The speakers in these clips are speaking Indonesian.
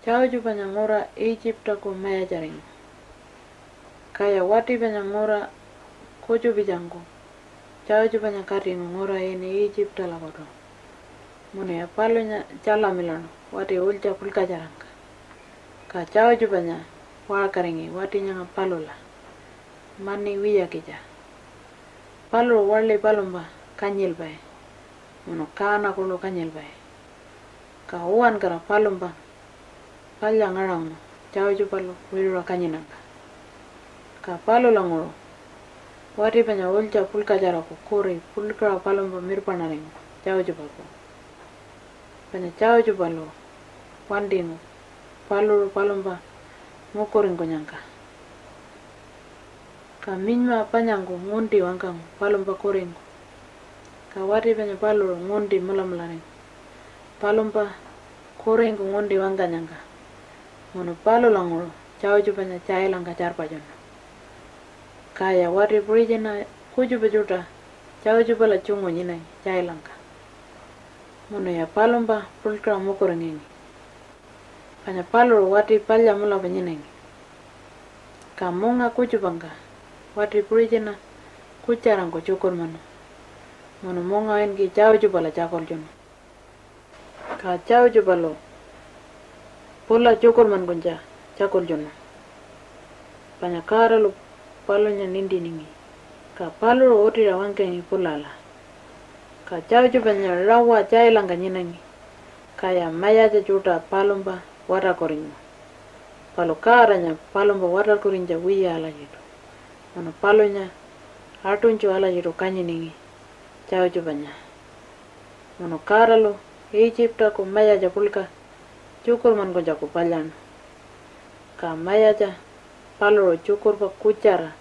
Chawju banya ngora Egypta ko maya jaring. Kaya wati banya ngora kojo bijango. Chawju banya karing ngora ini Egypta lagodo. Mune ya palonya jala milano wati ulja kulka jaranga. Ka chawju banya wa karingi wati nyanga palola. Mani wiya kija. Palo wale palomba kanyil bay. Muno kana kulo kanyil bay. Ka uwan kara palomba palya ngarang chawju palo wirura kanyinanga. Ka palo langoro wati banya ulja pulka jarako kore pulka palomba mirpanaring chawju palo. Banya chawju palo wandino palo palomba mokoring konyangka. Ka minywa panyango ngundi wangkang palomba koring. Ka wati banya palo ngundi mulamularing. Palomba koring ngundi wangkanyangka. Mono palo langoro chawju banya chailang kacar pajono. Kaya wati purijena kuju bejuta chawju pala chungo nyinay chailang ka. Mono ya palomba pulkra mokoringengi. Kanya palo wati palya mula banyinengi. Ka monga kuju bangka wati purijena kucharango chukor mano. Mono monga engi chawju pala chakol jono. Ka chawju palo pola chukor man kunja chakol jono. Panya karalo palonya nindi ningi. Ka palo otira wangkengi pulala. Ka chawju panya rawa chailang kanyinengi. Kaya maya juta palomba wara korinyo. Palo karanya palomba wara korinja wiya ala jitu. Mono palonya atuncho ala jitu kanyiningi chawju panya. Mono karalo Egypta ko maya japulka cukur man ko jako palyano. Ka maya ja palo cukur pa kucara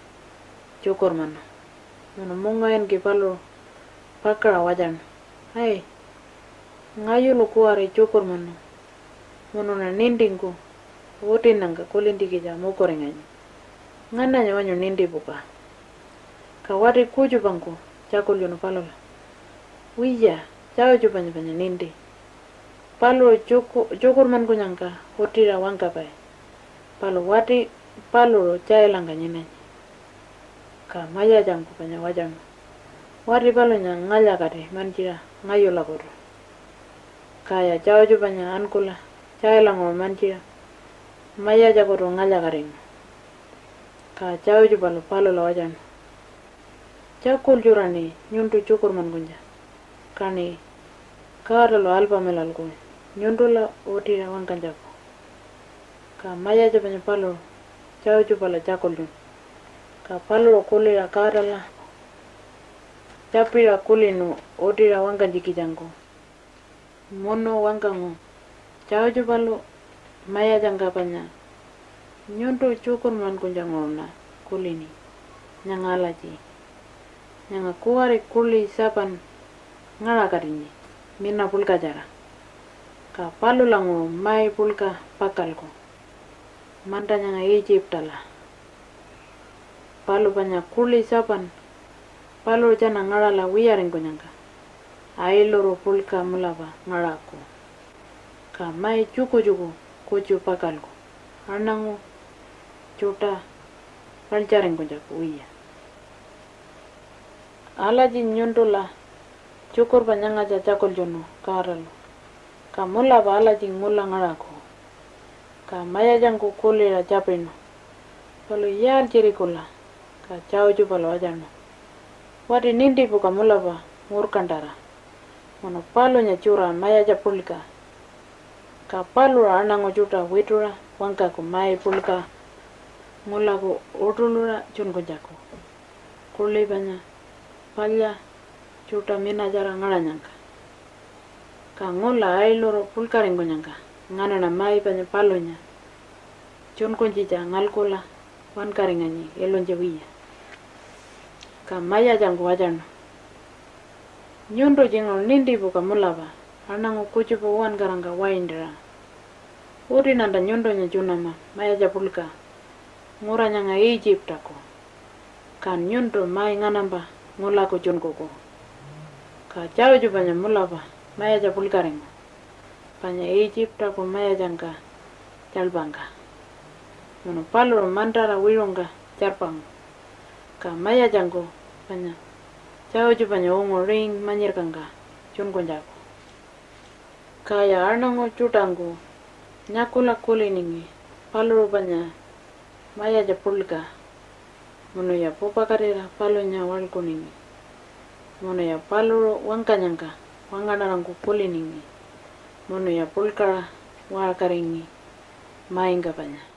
cukur mano. Mono mungayan ki palo pakra wajan. Hai ngayu lo kuare cukur mano. Mono na ninding ko wotin nangka kulindi kija mokorenganya. Ngana wanyo nindi buka. Ka wari kuju bangko cakul yono palo. Wiya chawju banya nindi. Palo cukur man ko nyangka wotira wangka pai. Palo wati palo chailang kanyinay. Ka maya jangko banya wajan. Wari palo nyang ngaya kare manjira ngayo lagoro. Kaya chawju banya ankula chailang o manjira maya jagoro ngaya kare. Ka chawju palo la wajan. Chakul jurani nyuntu cukur man kunja. Kani kara lo alpa melal ko. Nyuntu la otira wangkan jako. Ka maya jabanya palo chawju pala chakul jun. Ka palo lo kuli la kara la chapira kuli no otira wangkan jiki jangko. Mono wangkango chawju palo maya jangka panya. Nyuntu cukur man kunjango na kuli ni. Nyangala ji. Nyanga kuare kuli sapan ngala karini. Mina pulka jara. Ka palo lango mai pulka pakal ko. Manta nyanga Egypta la. Palo banyak kuli sapan. Palo jana ngala la wiyaring ko nyanga. Ailoro pulka mulaba ngala ko. Ka mai cuku kucu pakal ko. Anango cuta paljaring ko jako wiya. Alaji nyuntula cukur banyanga cakol jono karalo. Ka mula ba alaji mula ngarako. Ka maya jangko kuli la japino. Palo yar jiri kula. Ka chawju palo ajano. Wati nindi buka mula ba ngurkandara. Mono palo nya cura maya japulka. Ka palo anango juta witura wangka ko mai pulka. Mula ko utulura chunko jako. Kuli banya palya cuta mina jara ngala nyangka. Ka ngola ailoro pulka ringo nyangka. Ngana na mai banya palonya. Chun kunjija ngalkola wan karingani elon jawiya. Ka maya jangko wajano. Nyundo jingo nindi buka mulaba. Anango kuchupo wan karanga waindra. Uri nanda nyundo nya junama maya japulka. Ngura nyanga Egypta ko. Kan nyundo mai nganamba ngola ko junko ko. Ka chawju banya mulaba maya japulka ringo. Panya Egypta ko maya jangka chalbanga. Mono paluro mandara wirunga charpango. Ka maya jango panya. Chao chupanya ungo ring manyirkanga chungonjago. Kaya arnango chutango nyakula kuliningi paluro panya maya japulga. Mono ya popakarira palo nya walkuningi. Mono ya paluro wangkanyanga wanganarango kuliningi. Mono ya pulkara wakaringi mainga panya.